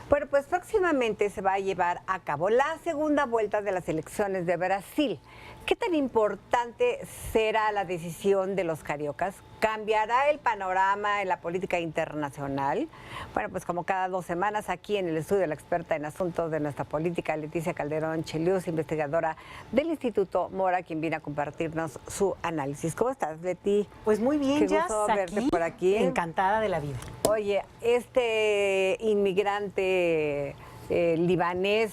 Bueno, pues próximamente se va a llevar a cabo la segunda vuelta de las elecciones de Brasil. ¿Qué tan importante será la decisión de los cariocas? ¿Cambiará el panorama en la política internacional? Bueno, pues como cada 2 semanas aquí en el estudio, la experta en asuntos de nuestra política, Leticia Calderón Chelius, investigadora del Instituto Mora, quien viene a compartirnos su análisis. ¿Cómo estás, Leti? Pues muy bien, Qué gusto verte por aquí. Encantada de la vida. Oye, este inmigrante libanés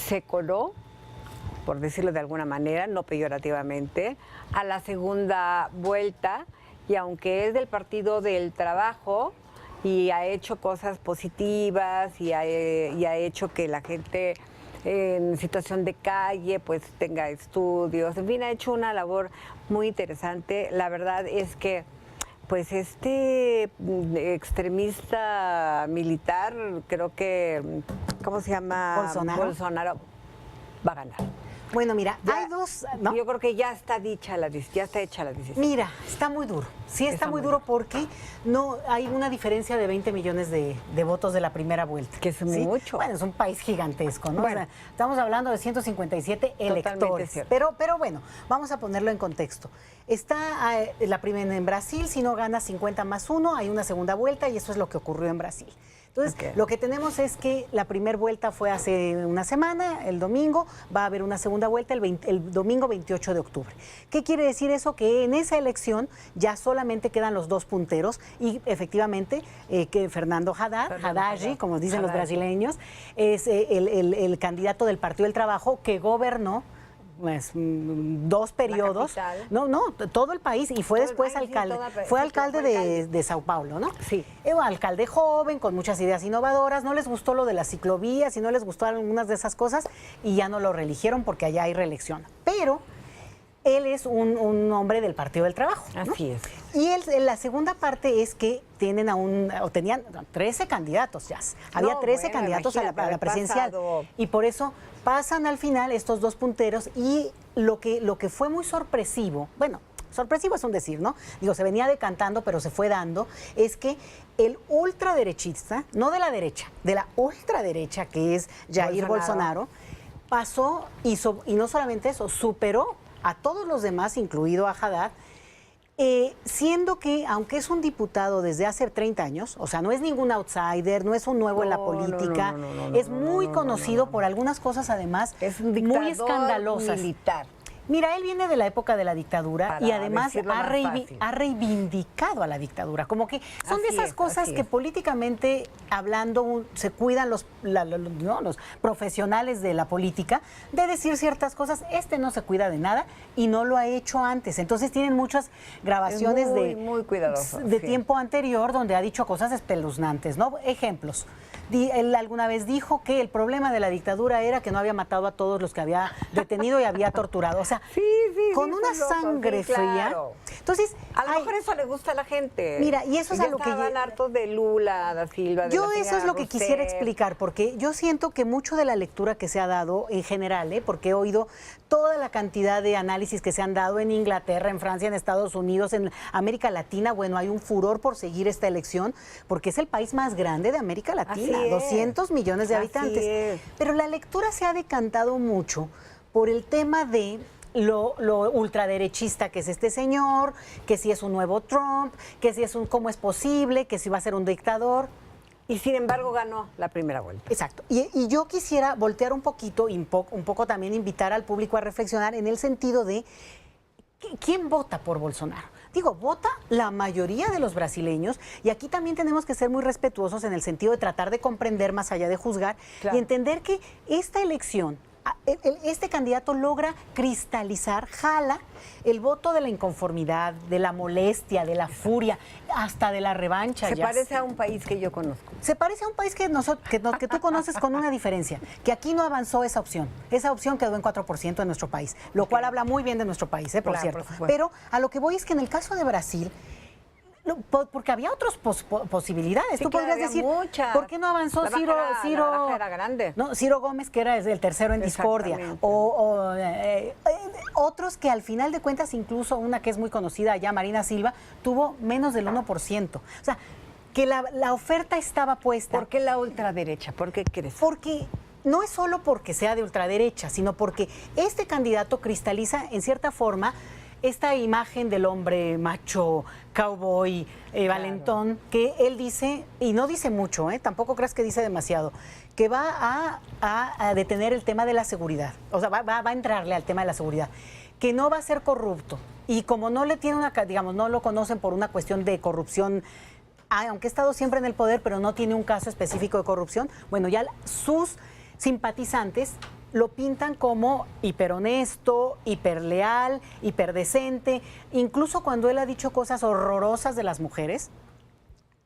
se coló, por decirlo de alguna manera, no peyorativamente, a la segunda vuelta, y aunque es del Partido del Trabajo y ha hecho cosas positivas y ha hecho que la gente en situación de calle pues tenga estudios, en fin, ha hecho una labor muy interesante. La verdad es que pues este extremista militar, creo que, ¿cómo se llama? Bolsonaro va a ganar. Bueno, mira, hay dos, ¿no? Yo creo que ya está hecha la decisión. Mira, está muy duro. Sí, está muy duro porque no hay una diferencia de 20 millones de votos de la primera vuelta. Que es ¿sí? mucho. Bueno, es un país gigantesco, ¿no? Bueno, o sea, estamos hablando de 157 electores. Pero bueno, vamos a ponerlo en contexto. Está la primera en Brasil, si no gana 50+1, hay una segunda vuelta y eso es lo que ocurrió en Brasil. Entonces, lo que tenemos es que la primera vuelta fue hace una semana, el domingo, va a haber una segunda vuelta el domingo 28 de octubre. ¿Qué quiere decir eso? Que en esa elección ya solamente quedan los 2 punteros y efectivamente que Fernando Haddad, como dicen los brasileños, es el candidato del Partido del Trabajo que gobernó pues, 2 periodos, todo el país, y fue después alcalde, fue alcalde de Sao Paulo, ¿no? Sí. Alcalde joven, con muchas ideas innovadoras, no les gustó lo de las ciclovías y no les gustó algunas de esas cosas y ya no lo reeligieron porque allá hay reelección. Pero él es un hombre del Partido del Trabajo, ¿no? Así es. Y la segunda parte es que tenían 13 candidatos ya. Había 13 candidatos a la presidencial. Y por eso pasan al final estos 2 punteros y lo que fue muy sorpresivo, bueno, sorpresivo es un decir, ¿no? Digo, se venía decantando, pero se fue dando, es que el ultraderechista, no de la derecha, de la ultraderecha, que es Jair Bolsonaro pasó y no solamente eso, superó a todos los demás, incluido a Haddad, siendo que, aunque es un diputado desde hace 30 años, o sea, no es ningún outsider, no es un nuevo en la política, es muy conocido por algunas cosas, además, es un muy escandalosas. Militar. Mira, él viene de la época de la dictadura y además ha reivindicado a la dictadura. Como que son de esas cosas que políticamente hablando se cuidan los profesionales de la política de decir ciertas cosas. Este no se cuida de nada y no lo ha hecho antes. Entonces tienen muchas grabaciones muy cuidadosas, de tiempo anterior donde ha dicho cosas espeluznantes, ¿no? Ejemplos. Él alguna vez dijo que el problema de la dictadura era que no había matado a todos los que había detenido y había torturado. O sea, con una sangre fría. Entonces, a lo mejor eso le gusta a la gente. Mira, y eso es a lo que estaban hartos de Lula, da Silva, de yo eso es lo que quisiera explicar, porque yo siento que mucho de la lectura que se ha dado en general, porque he oído toda la cantidad de análisis que se han dado en Inglaterra, en Francia, en Estados Unidos, en América Latina. Bueno, hay un furor por seguir esta elección, porque es el país más grande de América Latina, 200 millones de habitantes. Pero la lectura se ha decantado mucho por el tema de lo ultraderechista que es este señor, que si es un nuevo Trump, que si es cómo es posible, que si va a ser un dictador. Y sin embargo ganó la primera vuelta. Exacto. Y yo quisiera voltear un poquito y un poco también invitar al público a reflexionar en el sentido de ¿quién vota por Bolsonaro? Digo, vota la mayoría de los brasileños y aquí también tenemos que ser muy respetuosos en el sentido de tratar de comprender más allá de juzgar y entender que esta elección, este candidato logra cristalizar, jala el voto de la inconformidad, de la molestia, de la furia, hasta de la revancha. Se parece a un país que yo conozco. Se parece a un país que tú conoces con una diferencia, que aquí no avanzó esa opción. Esa opción quedó en 4% en nuestro país, lo cual habla muy bien de nuestro país, por cierto. Pero a lo que voy es que en el caso de Brasil, porque había otras posibilidades. Tú podrías decir, ¿por qué no avanzó Ciro? La era grande. No, Ciro Gómez, que era el tercero en discordia. O otros que al final de cuentas, incluso una que es muy conocida allá, Marina Silva, tuvo menos del 1%. O sea, que la oferta estaba puesta. ¿Por qué la ultraderecha? ¿Por qué crees? Porque no es solo porque sea de ultraderecha, sino porque este candidato cristaliza en cierta forma esta imagen del hombre macho, cowboy, valentón, que él dice, y no dice mucho, tampoco creas que dice demasiado, que va a detener el tema de la seguridad, o sea, va a entrarle al tema de la seguridad, que no va a ser corrupto, y como no le tiene no lo conocen por una cuestión de corrupción, aunque ha estado siempre en el poder, pero no tiene un caso específico de corrupción, bueno, ya sus simpatizantes lo pintan como hiperhonesto, hiperleal, hiperdecente. Incluso cuando él ha dicho cosas horrorosas de las mujeres,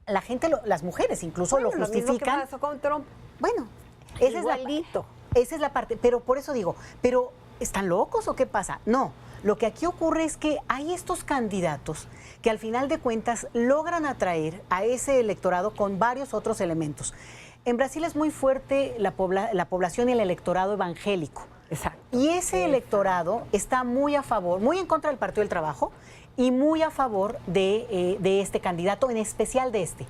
la gente, las mujeres incluso lo justifican. Lo mismo que pasó con Trump. Bueno, igualito. Esa es la parte. Pero por eso digo, ¿pero están locos o qué pasa? No. Lo que aquí ocurre es que hay estos candidatos que al final de cuentas logran atraer a ese electorado con varios otros elementos. En Brasil es muy fuerte la población y el electorado evangélico. Exacto. Y ese electorado está muy a favor, muy en contra del Partido del Trabajo y muy a favor de este candidato, en especial de este.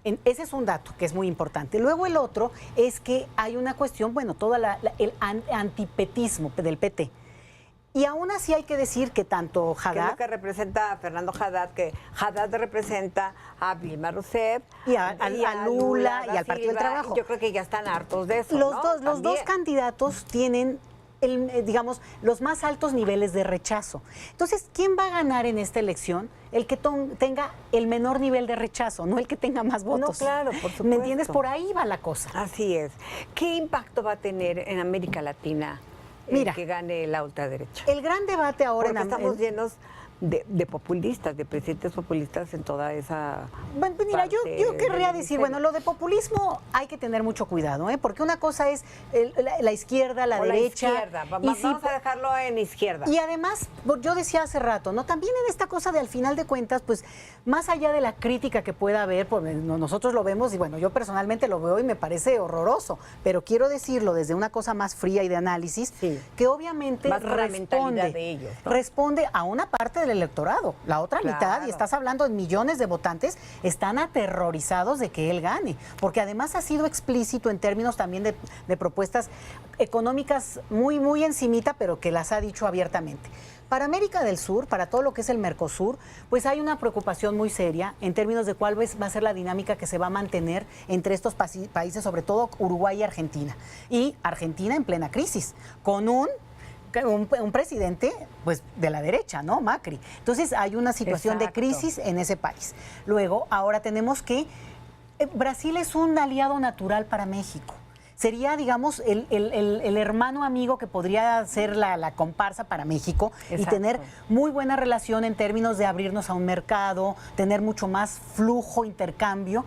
Ese es un dato que es muy importante. Luego el otro es que hay una cuestión, bueno, todo el antipetismo del PT. Y aún así hay que decir que tanto Haddad... Que es lo que representa a Fernando Haddad, que Haddad representa a Dilma Rousseff... Y a Lula y al Partido del Trabajo. Yo creo que ya están hartos de eso, Los dos candidatos tienen, los más altos niveles de rechazo. Entonces, ¿quién va a ganar en esta elección? El que tenga el menor nivel de rechazo, no el que tenga más votos. No, claro, por supuesto. ¿Me entiendes? Por ahí va la cosa. Así es. ¿Qué impacto va a tener en América Latina que gane la ultraderecha? El gran debate ahora... Porque estamos llenos de populistas, de presidentes populistas en toda esa... Bueno, mira, yo querría decir, bueno, lo de populismo hay que tener mucho cuidado, porque una cosa es la izquierda, la derecha. La izquierda. Vamos a dejarlo en izquierda. Y además, yo decía hace rato, ¿no? También en esta cosa de al final de cuentas, pues, más allá de la crítica que pueda haber, pues, nosotros lo vemos, y bueno, yo personalmente lo veo y me parece horroroso, pero quiero decirlo desde una cosa más fría y de análisis, que obviamente responde a una parte del electorado. La otra mitad, y estás hablando de millones de votantes, están aterrorizados de que él gane, porque además ha sido explícito en términos también de propuestas económicas muy, muy encimita, pero que las ha dicho abiertamente. Para América del Sur, para todo lo que es el Mercosur, pues hay una preocupación muy seria en términos de cuál va a ser la dinámica que se va a mantener entre estos países, sobre todo Uruguay y Argentina. Y Argentina en plena crisis, con un presidente pues de la derecha, ¿no? Macri. Entonces hay una situación de crisis en ese país. Luego, ahora tenemos que Brasil es un aliado natural para México. Sería, digamos, el hermano amigo que podría ser la comparsa para México. Exacto. Y tener muy buena relación en términos de abrirnos a un mercado, tener mucho más flujo, intercambio.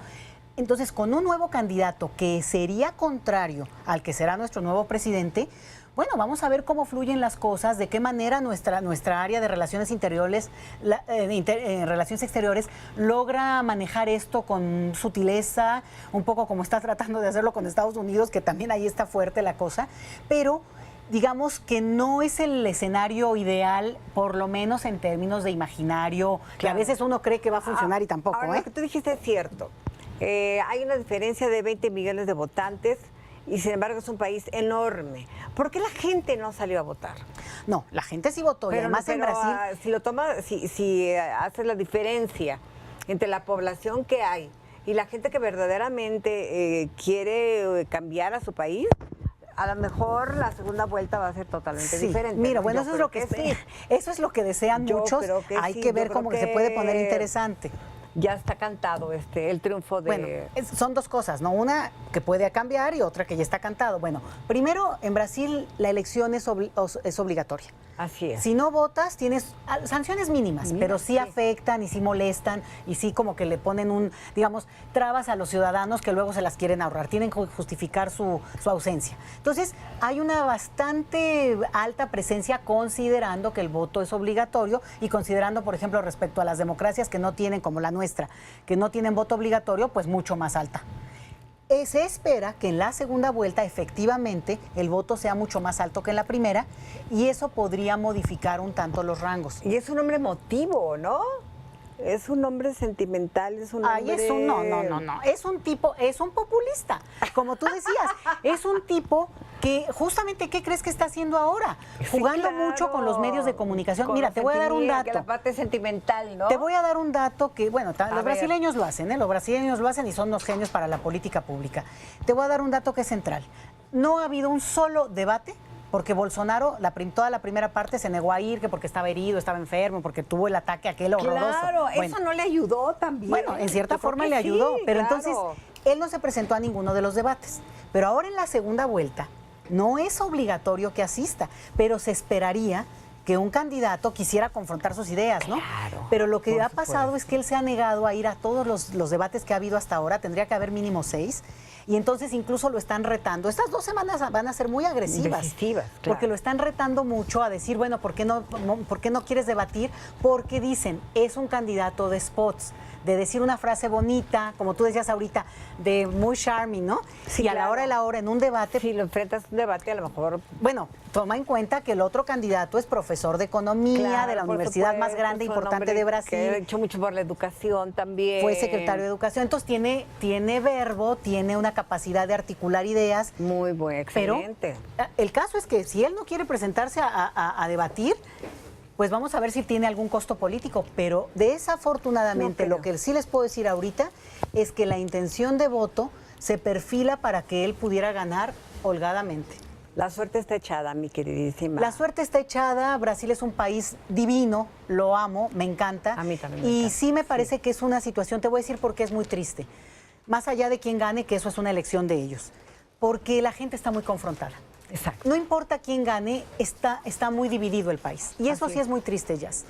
Entonces, con un nuevo candidato que sería contrario al que será nuestro nuevo presidente, bueno, vamos a ver cómo fluyen las cosas, de qué manera nuestra área de relaciones interiores, relaciones exteriores, logra manejar esto con sutileza, un poco como está tratando de hacerlo con Estados Unidos, que también ahí está fuerte la cosa, pero digamos que no es el escenario ideal, por lo menos en términos de imaginario, que a veces uno cree que va a funcionar y tampoco. Ahora, lo que tú dijiste es cierto. Hay una diferencia de 20 millones de votantes, y sin embargo es un país enorme. ¿Por qué la gente no salió a votar? No, la gente sí votó, y además en Brasil... Si haces la diferencia entre la población que hay y la gente que verdaderamente quiere cambiar a su país, a lo mejor la segunda vuelta va a ser totalmente diferente. Mira, bueno, eso es lo que desean muchos. Hay que ver cómo se puede poner interesante. Ya está cantado el triunfo de... Bueno, son dos cosas, ¿no? Una que puede cambiar y otra que ya está cantado. Bueno, primero, en Brasil la elección es obligatoria. Así es. Si no votas, tienes sanciones mínimas, pero sí afectan y sí molestan y sí como que le ponen trabas a los ciudadanos que luego se las quieren ahorrar. Tienen que justificar su ausencia. Entonces, hay una bastante alta presencia considerando que el voto es obligatorio y considerando, por ejemplo, respecto a las democracias que no tienen, como la nuestra, que no tienen voto obligatorio, pues mucho más alta. Se espera que en la segunda vuelta efectivamente el voto sea mucho más alto que en la primera y eso podría modificar un tanto los rangos. Y es un hombre emotivo, ¿no? Es un hombre sentimental, es un hombre... No. Es un tipo, es un populista, como tú decías. Es un tipo que justamente, ¿qué crees que está haciendo ahora? Sí, Jugando claro. mucho con los medios de comunicación. Con Mira, los te voy a dar un sentimientos, dato. La parte sentimental, ¿no? Te voy a dar un dato que, bueno, A los ver. brasileños lo hacen, ¿eh? Los brasileños lo hacen y son unos genios para la política pública. Te voy a dar un dato que es central. No ha habido un solo debate porque Bolsonaro, toda la primera parte se negó a ir, que porque estaba herido, estaba enfermo, porque tuvo el ataque aquel horroroso. Claro, Bueno, eso no le ayudó también. bueno, en cierta Yo creo forma que le ayudó, sí, pero claro. entonces él no se presentó a ninguno de los debates. Pero ahora en la segunda vuelta no es obligatorio que asista, pero se esperaría que un candidato quisiera confrontar sus ideas, ¿no? Claro, Pero lo que por ha supuesto. pasado es que él se ha negado a ir a todos los debates que ha habido hasta ahora, tendría que haber mínimo 6, y entonces incluso lo están retando. Estas 2 semanas van a ser muy agresivas, Decisivas, claro. porque lo están retando mucho a decir, bueno, ¿por qué no quieres debatir? Porque dicen, es un candidato de spots, de decir una frase bonita, como tú decías ahorita, de muy charming, ¿no? Sí, y a la claro. hora de la hora, en un debate, Si lo enfrentas a un debate, a lo mejor... bueno, toma en cuenta que el otro candidato es profesor de economía Claro, de la por universidad más supuesto, grande e es un importante hombre de que Brasil. ha hecho mucho por la educación también. Fue secretario de Educación, entonces tiene verbo, tiene una capacidad de articular ideas. Muy buen, Pero excelente. el caso es que si él no quiere presentarse a debatir, pues vamos a ver si tiene algún costo político. Pero desafortunadamente No creo. lo que sí les puedo decir ahorita es que la intención de voto se perfila para que él pudiera ganar holgadamente. La suerte está echada, mi queridísima. La suerte está echada, Brasil es un país divino, lo amo, me encanta. A mí también me Y encanta, sí me parece que es una situación, te voy a decir por qué es muy triste. Más allá de quién gane, que eso es una elección de ellos. Porque la gente está muy confrontada. Exacto. No importa quién gane, está muy dividido el país. Y eso Así sí es muy triste, Jazz.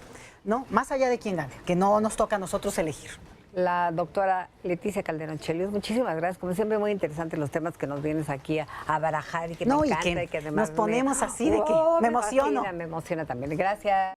¿No? Más allá de quién gane, que no nos toca a nosotros elegir. La doctora Leticia Calderón Chelios, muchísimas gracias. Como siempre, muy interesantes los temas que nos vienes aquí a barajar y que No, me y encanta que y que además nos ponemos así de que me emociono. Me emociona también. Gracias.